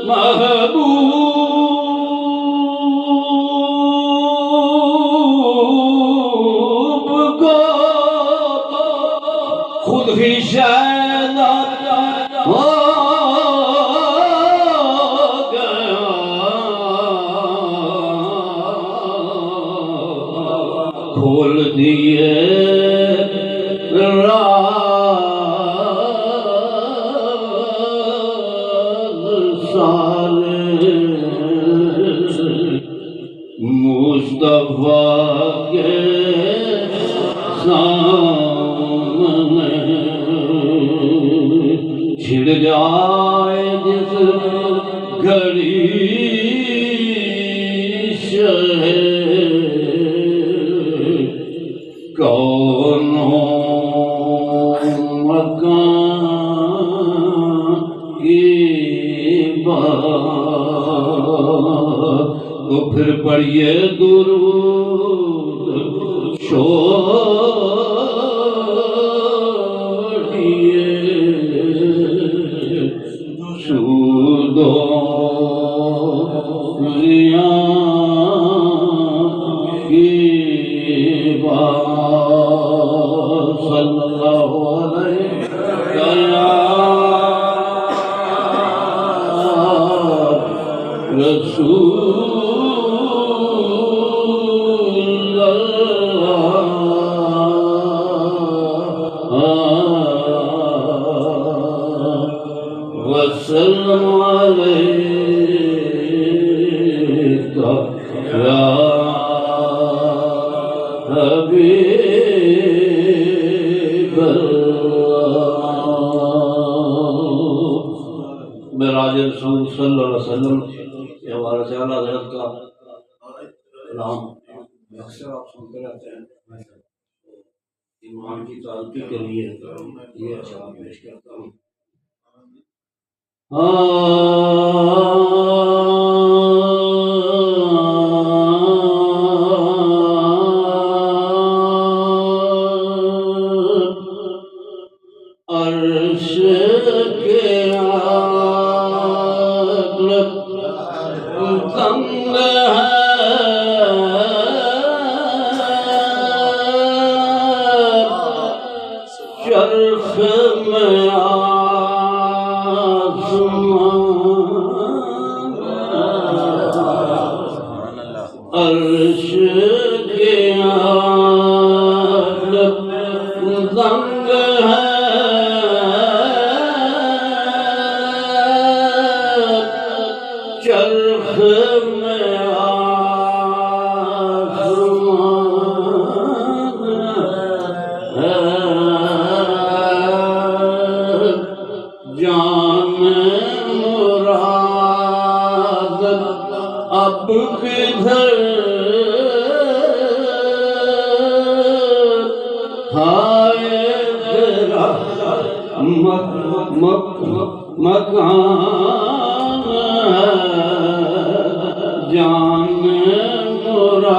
محبوب کو خود ہی شاید ہو گیا، کھول دیے مصطفیٰ کے سامنے، چھڑ جائے جس گھڑی شہ کونوں مکان کی بات، تو پھر پڑھیے درود چھوڑیے سود و زیاں کی بات، صلی اللہ علیہ رسول وسلم علیک یا حبیب اللہ۔ معراج رسول صلی اللہ علیہ وسلم یہ ہمارا اعلیٰ حضرت کا کلام اکثر آپ سنتے رہتے ہیں، ایمان کی تعلقی کے لیے یہ اشعار پیش کرتا ہوں۔ عرش کے عقل تنگ ہے، چرخ میں عرش کے عقل تنگ ہے، چرخ میں آسمان ہے، جان مراد اب کدھر ہائے تیرا مکان ہے، جان مراد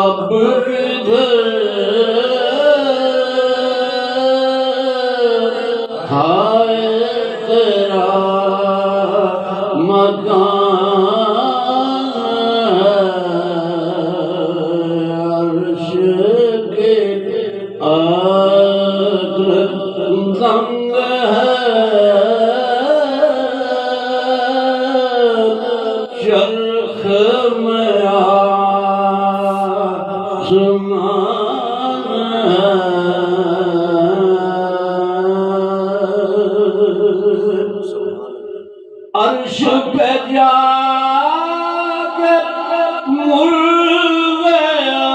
اب کدھر ہائے تیرا مکان ہے، عرش کے عقل تنگ ہے، چرخ میں آسمان ہے، عرش پہ جا کے مر گیا،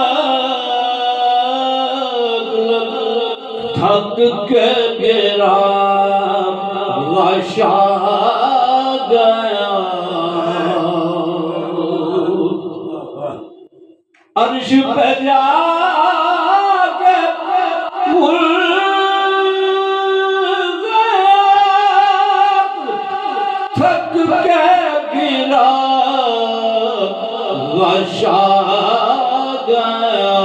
تھک کے گرا غشا گیا، عرش پہ جا کے مر تھک کے گرا غشا گیا،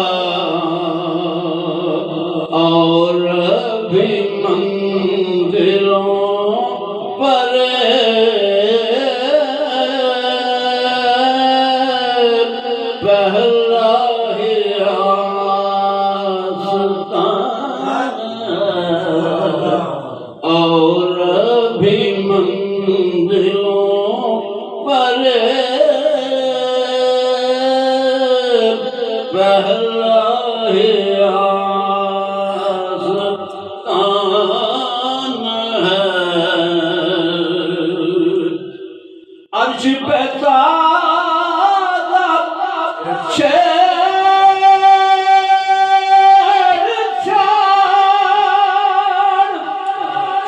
اور بھی من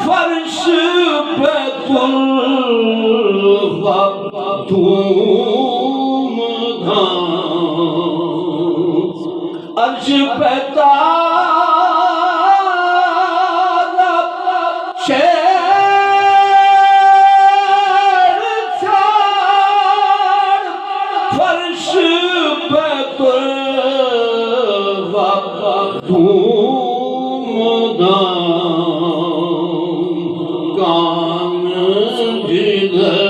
فرش پہ طلبت دھوم دھام عرش پہ طالب شیر شار فرش پہ طلبت دھوم دھام کان جدھر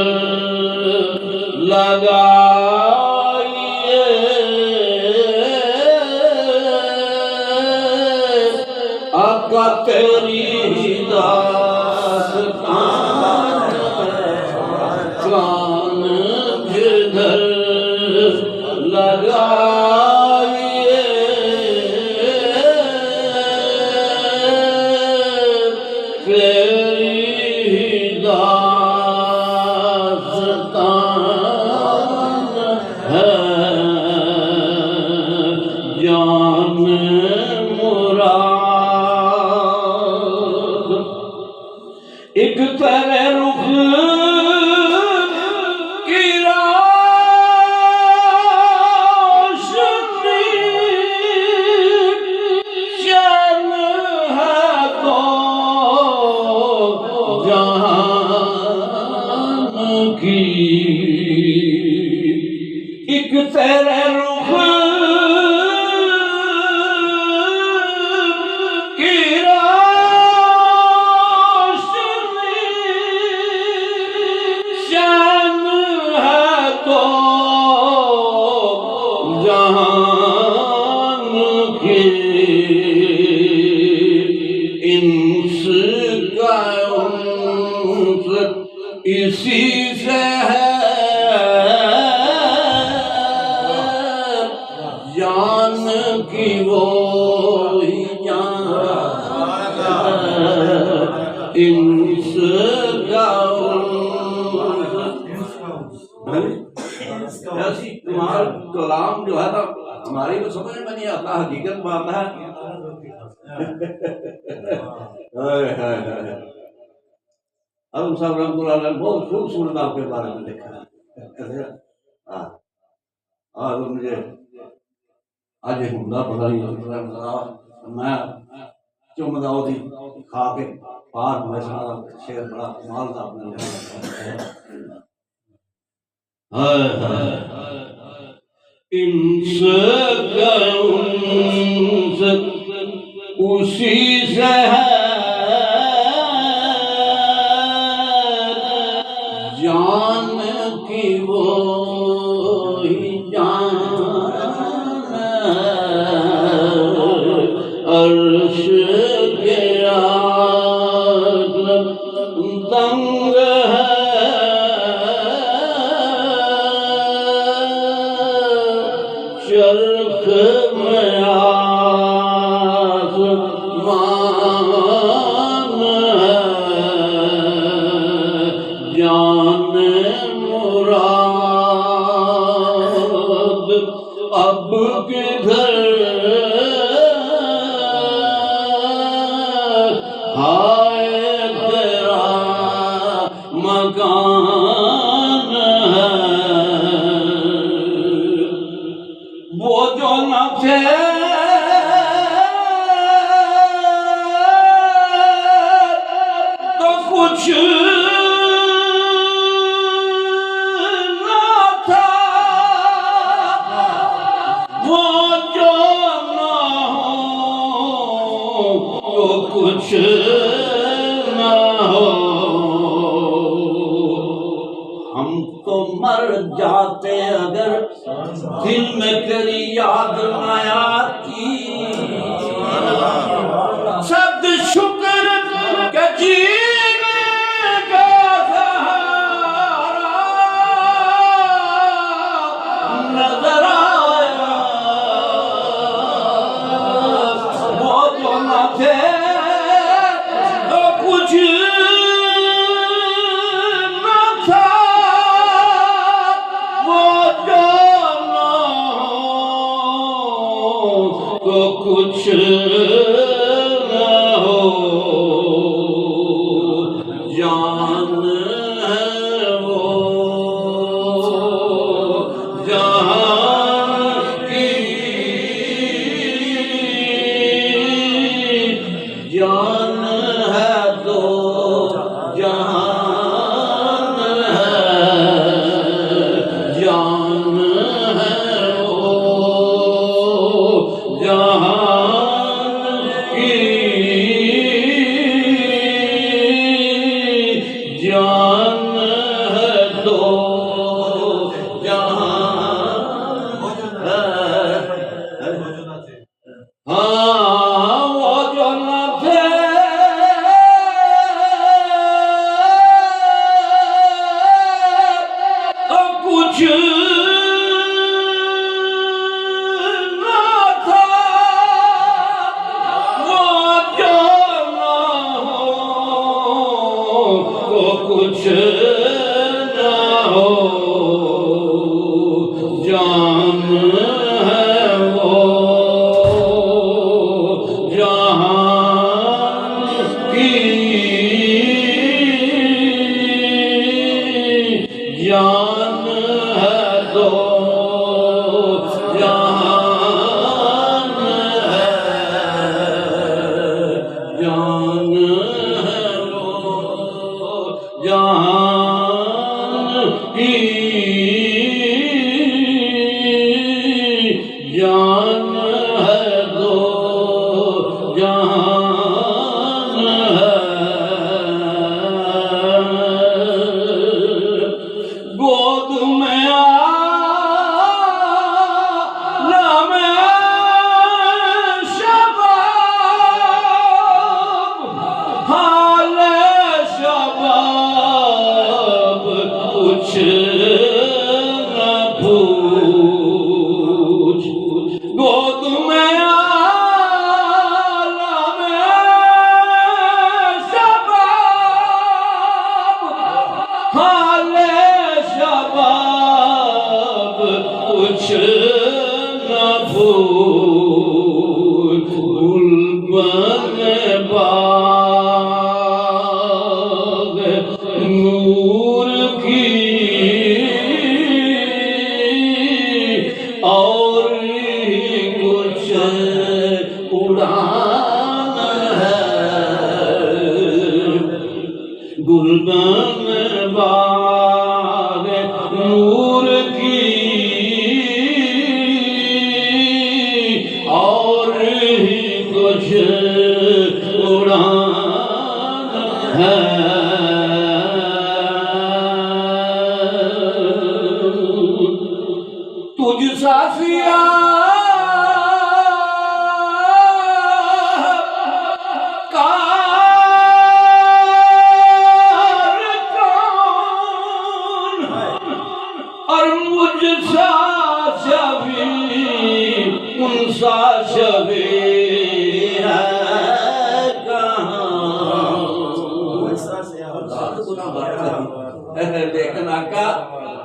لگائیے آقا تیری داستان کان جدھر لگائیے تیری داستان ہے جان مراد ایک تیرے رخ کی روشنی شان ہے تو جہان کی ایک تیرے رخ کی روشنی شان ہے تو جہان کی انس کا انس اسی سے ہے جان کی وہی جان انس کا ایسی تمہارا کلام جو ہے نا ہماری تو سمجھ میں نہیں آتا حقیقت میں آتا ہے ابو صاحب رحمۃ اللہ علیہ بہت خوبصورت آپ کے بارے میں لکھا ہے اور مجھے آج ایک عمدہ پتہ نہیں میں چمدا دی کھا کے پار میں سارا شعر بڑا کمال تھا اپنے انس کا انس اسی سے ہے جان کی وہی جان عرش کے عالم دنگ ہے چرخ میں آسمان ہے جان مراد اب کدھر ہائے تیرا مکان ہے وہ جو نہ تھے تو کچھ نہ تھا وہ جو نہ ہو تو کچھ نہ ہو ہم تو مر جاتے اگر دل میں تیری یاد نہ آتی صد شکر کہ جینے کا سہارا نظر آیا وہ جو نہ تھے تو کچھ نہ تھا وہ جو نہ ہو تو کچھ جان ہے وہ جہان کی جان ہے تو جہان ہے جان ہے وہ جہان کی جان ہے تو جہان ہے ہاں وہ جو نہ تھے کچھ نہ تھا وہ جو نہ ہو وہ کچھ نہ ہو جان ہے وہ جہان کی جان ہے تو جہان ہے جان ہے وہ جہان کی جان ہے تو جہان ہے گود میں عالم شباب حال شباب کچھ نہ پوچھ گود میں عالم شباب حال شباب کچھ نہ پوچھ گلبن باغ نور کی اور کچھ اڑان ہے گلبن باغ نور کی اور ہی کچھ اڑان ہے تجھ سا سیاہ کارکن اور مجھ سا شبیہ ان سا شبیہ ہے کہاں لیکن آقا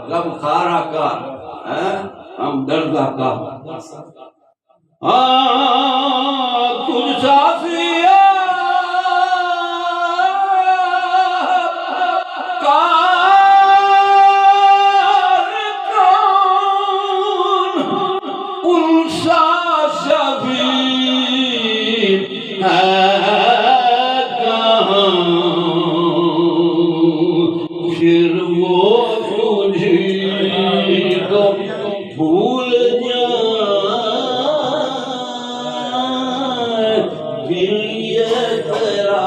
غم خار آقا ہم درد آقا تجھ سا سیاہ کارکن ان سا شبیہ ہے کہاں پھر وہ تجھی کو بھول جائے دل یہ تیرا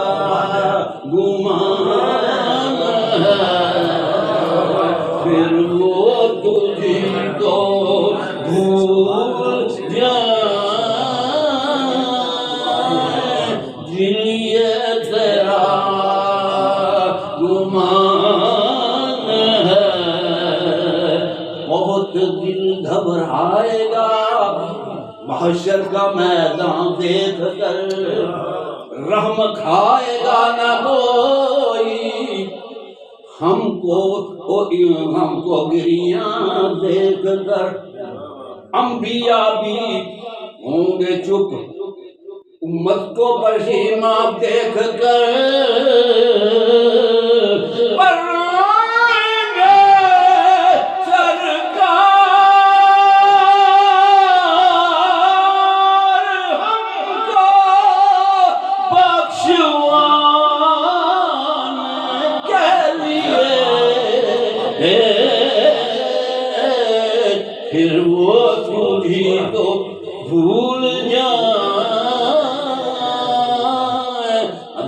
گمان ہے پھر وہ تجھی کو بھول جائے دل یہ تیرا گمان ہے بہت دل گھبرائے گا محشر کا میدان دیکھ کر رحم کھائے گا نہ کوئی ہم کو گریاں دیکھ کر انبیاء بھی ہوں گے چپ امت کو پشیماں دیکھ کر پھر وہ تجھی کو بھول جائے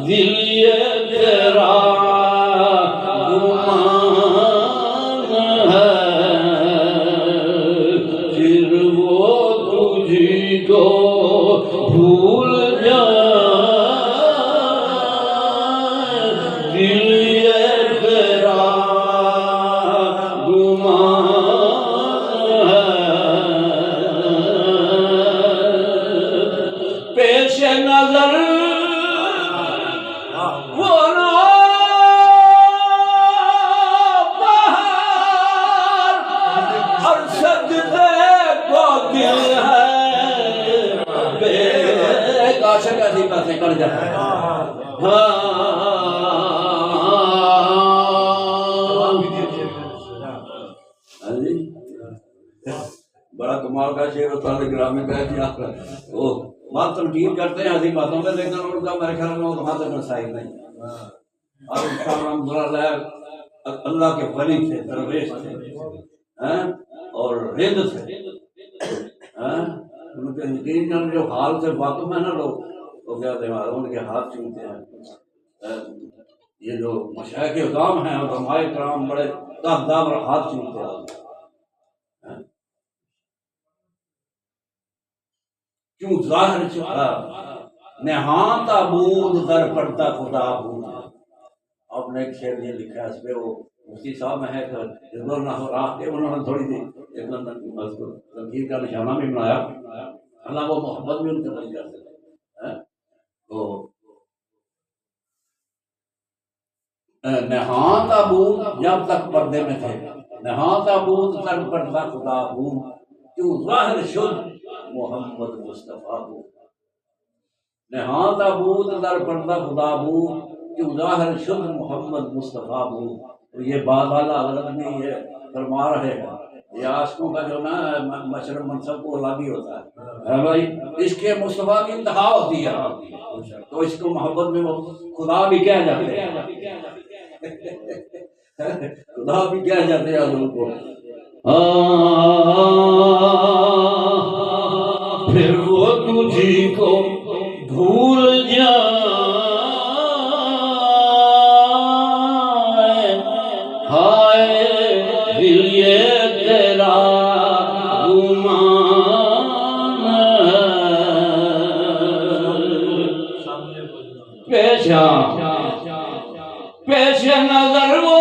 دل یہ تیرا گمان ہے پھر وہ تجھی کو بھول جائے دل یہ تیرا گمان پیش نظر وہ بہار اور سجدے کو دل ہے بے کاشا کیسی باتیں کر جاتا ہے بڑا کمال کا شعر ہوتا ہے گرامی کا وہ بات تنقید کرتے ہیں ہنسی باتوں میں لیکن ان کا میرے خیال میں وہاں تک مسائل نہیں اور انسان رحمۃ اللہ اللہ کے ولی تھے درویش تھے اور ہند تھے ان کے یقین جو حال سے باتوں میں نا لوگ تو کیا ان کے ہاتھ چومتے ہیں یہ جو مشائخ اعظام ہیں اور علماء کرام بڑے داغ اور ہاتھ چومتے ہیں کیوں ظاہر چھپا نہاں تابود در پڑتا خدا بود آپ نے ایک شعر یہ لکھا ہے اس پہ وہ مفتی صاحب میں ہے جدول نہ ہو رہا کہ انہوں نے تھوڑی سی ایک تنقید کا نشانہ بھی بنایا اللہ وہ محبت بھی ان کے دل کرتے تھے تو نہاں تابود جب تک پردے میں تھے نہاں تابود در پڑتا خدا بود کیوں ظاہر شد محمد مصطفیٰ بود نہاں تابود در پردہ خدا بود کیوں ظاہر شد محمد مصطفیٰ بود تو یہ بات والا حضرت نے یہ فرما رہے ہیں یہ عاشقوں کا جو نا مشرب منصب کو الگ ہی ہوتا ہے بھائی عشق مصطفیٰ کی انتہا ہوتی ہے تو اس کو محبت میں وہ خدا بھی کہہ جاتے ہیں خدا بھی کہہ جاتے ہیں حضور کو پھر وہ تجھی کو بھول جائے ہائے دل یہ تیرا گمان پیش نظر وہ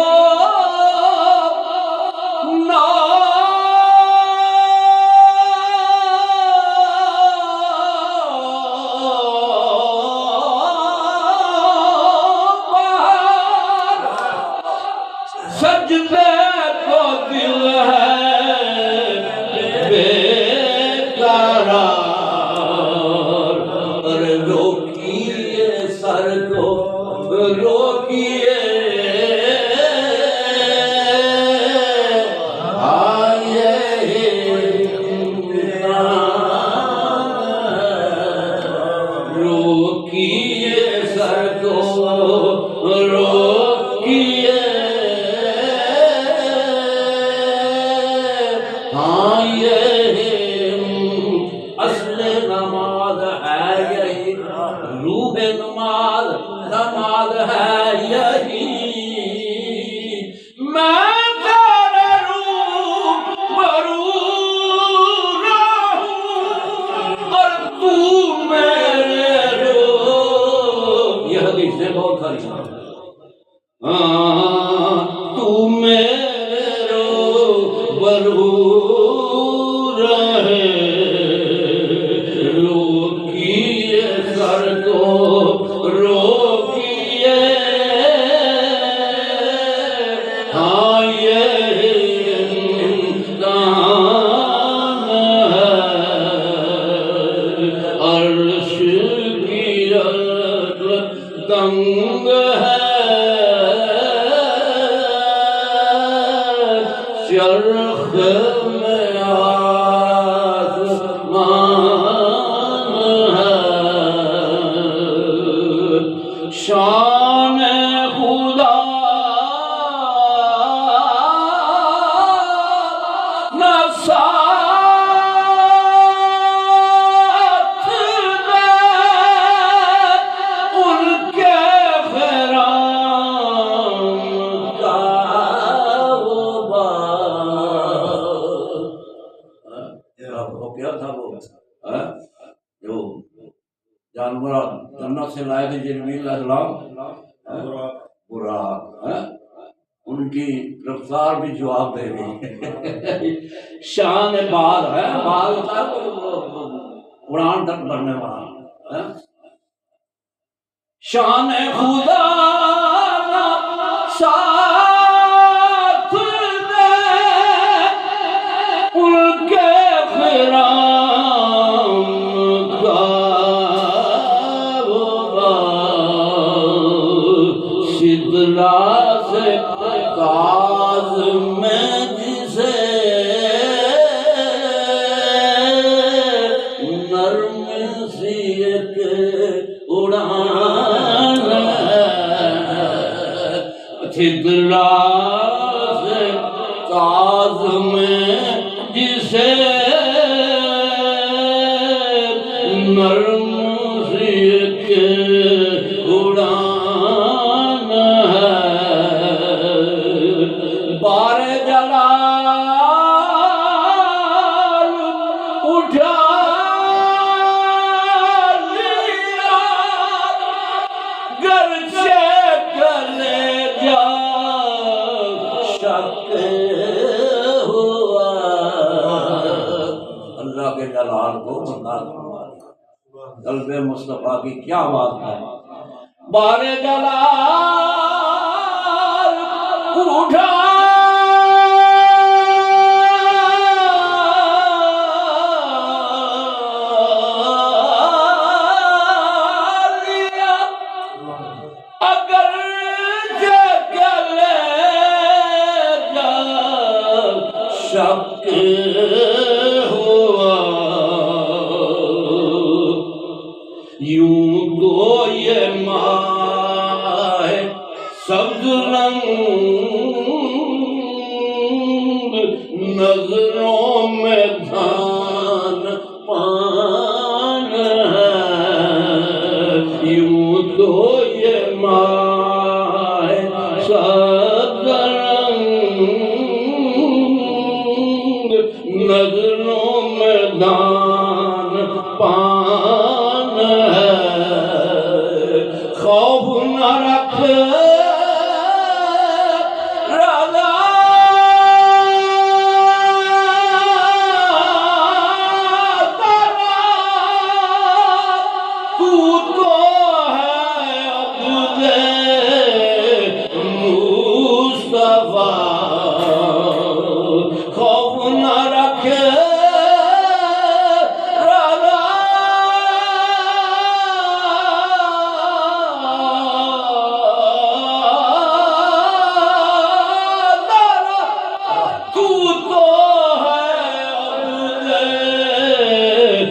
سجدے کو دل ہے بے قرار اور روکیے سر کو روکیے روکیے سر کو روکیے اصل نماز ہے یہی روح نماز نماز ہے یہی میں تیرے روح برو رہوں اور تو میرے روح یہ حدیث سے بہت ساری تو میرے روح برو تنگ ہے چرخ میں آسمان ہے شان خدا نہ مراد جنت سے لائے تھے جبریل علیہ السلام براق، ان کی رفتار بھی جواب دے گئی شان بال ہے، بال کا قرآن تک بڑھنے والا شان خدا ساتھ دے ان کے فرام کا سدرا سے تاز میں جسے نرم سی ایک اڑان سدرا سے تاز میں جسے نرم سی ایک اڑان بار جلال اٹھا لیا گرچہ کلیجہ شک ہوا، اللہ کے جلال کو برداشت کروا لیا۔ قلب مصطفیٰ کی کیا بات ہے، بار جلال اٹھا شک ہوا، یوں تو یہ ماہ سبز رنگ نظروں میں دھان پان ہے، یوں تو یہ ماہ سبز رنگ نظروں میں دان پان ہے، خوف نہ رکھ رضا تو ہے عبد مصطفیٰ، خوف نہ رکھ رضا تو ہے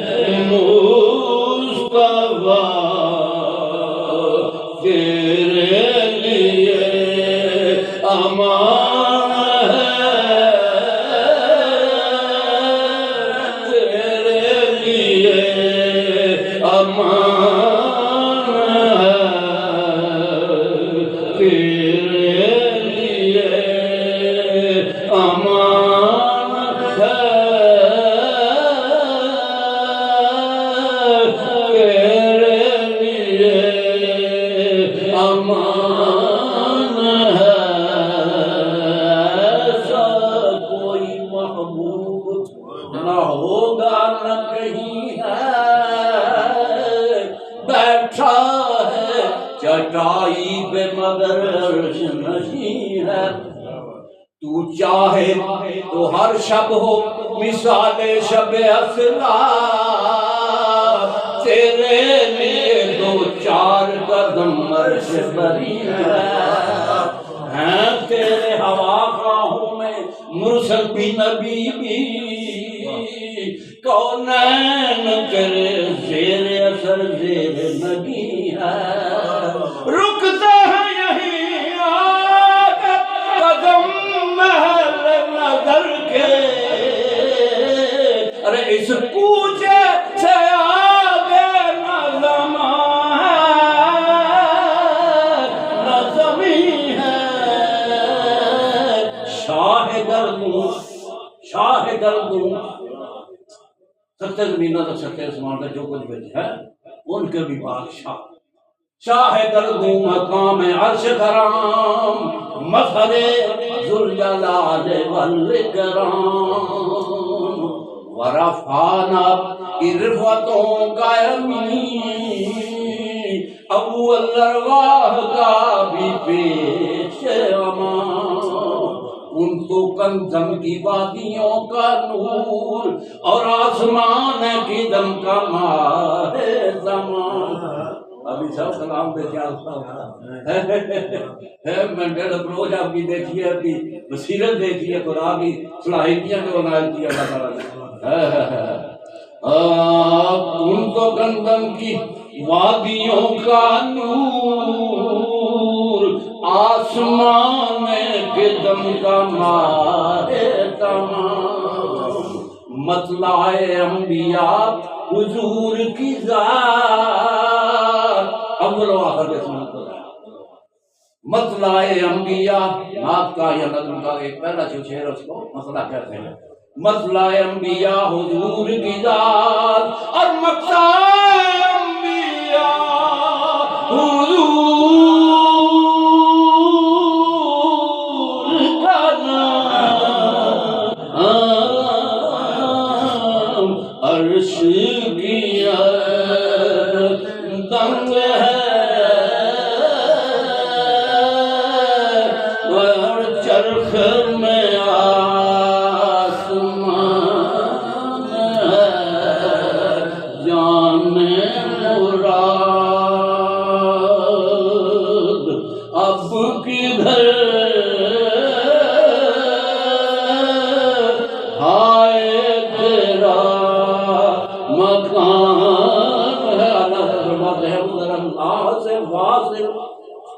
عبد مصطفیٰ، تیرے لیے امان ہے، تیرے لیے امان ہے، تیرے لیے امان ہے، تیرے لیے امان ہے، ایسا کوئی محبوب نہ ہوگا نہ کہیں ہے، بیٹھا ہے چٹائی پہ مگر عرش نہیں ہے، تو چاہے تو ہر شب ہو مثال شب اسرا، تیرے لیے دو چار قدم عرش بری ہے، تیرے ہوا خواہوں میں مرسل بھی نبی بھی، کونین تیرے زیر اثر زیر نگی ہے، رکتے ہیں یہی آگے قدم محل نظر کے، ارے اس کوچے سے آگے نہ زمان ہے نہ زمین ہے، شاہ گردوں ستے زمینوں تک ستے آسمان تک جو کچھ بچ ہے ان کے بھی بادشاہ شاہ گردوں مقام عرش کرام مظہر ذوالجلال والاکرام ورفعنا عرفتوں کا امین ابو الارواح کا بھی پیش امان ان تو کنزم کی وادیوں کا نور اور آسمان کی دم کا ماہ زمان ابھی سب سلام پہ کیا میں ڈیڑھ اپروچ آپ کی دیکھیے آپ کی بصیرت دیکھیے قرآن کی صلاحیتیاں کو عنایت کی اللہ تعالیٰ نے ان کو گندم کی وادیوں کا نور آسمان کے دم کا ماہ تمام مطلع انبیاء حضور کی ذات اول و آخر کے سنت مطلع انبیاء نعت کا یا نظم کا ایک پہلا جو شعر اس کو مسئلہ کہتے ہیں مطلع انبیاء حضور کی ذات اور مقطع انبیاء حضور کا نام عرش کی دنگ ہے اور چرخ میں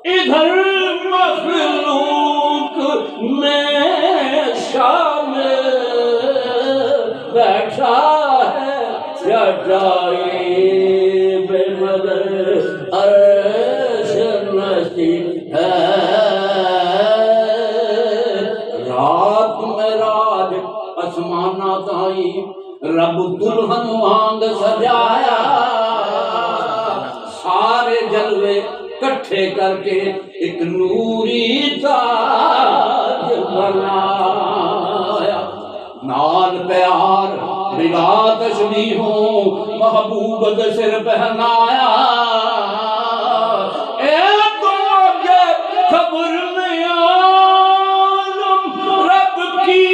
ادھر مخلوق میں شامل بیٹھا ہے چٹائی بے مگر عرش نشین ہے رات میں راج آسمانہ تائی رب دلہن وانگ سجایا سارے جلوے کٹھے کر کے ایک نوری تاج بنایا نال پیار بلا تشبیہوں محبوب دے سر پہنایا اے تم کے خبر میں عالم رب کی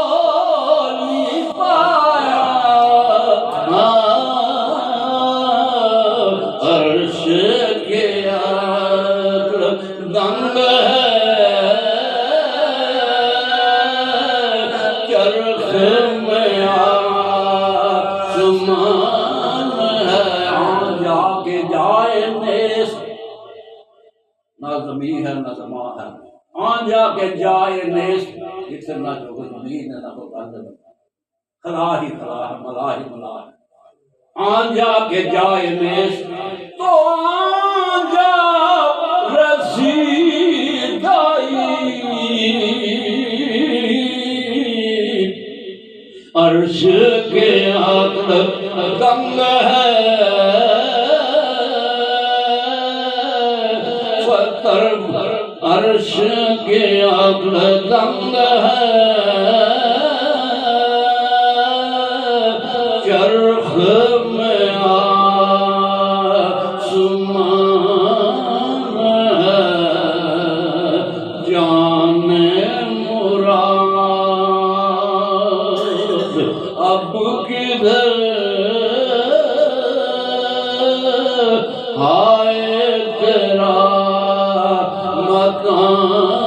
جھولی پایا عرش کے دنگ ہے چرخ میں آسمان ہے جا کے جائے نیس نہ زمین ہے نہ زمان ہے جا کے جائے نیس ایک سے نہ جو زمین ہے نہ تو خلا ہی خلا ہے ملا ہی ملا ہے آنجا کے جائے نیس تو آنجا رسیدائی عرش کے عقل دنگ ہے فتر عرش کے عقل دنگ ہے چرخ میں آسمان ہے جان مراد اب کدھر ہائے تیرا مکان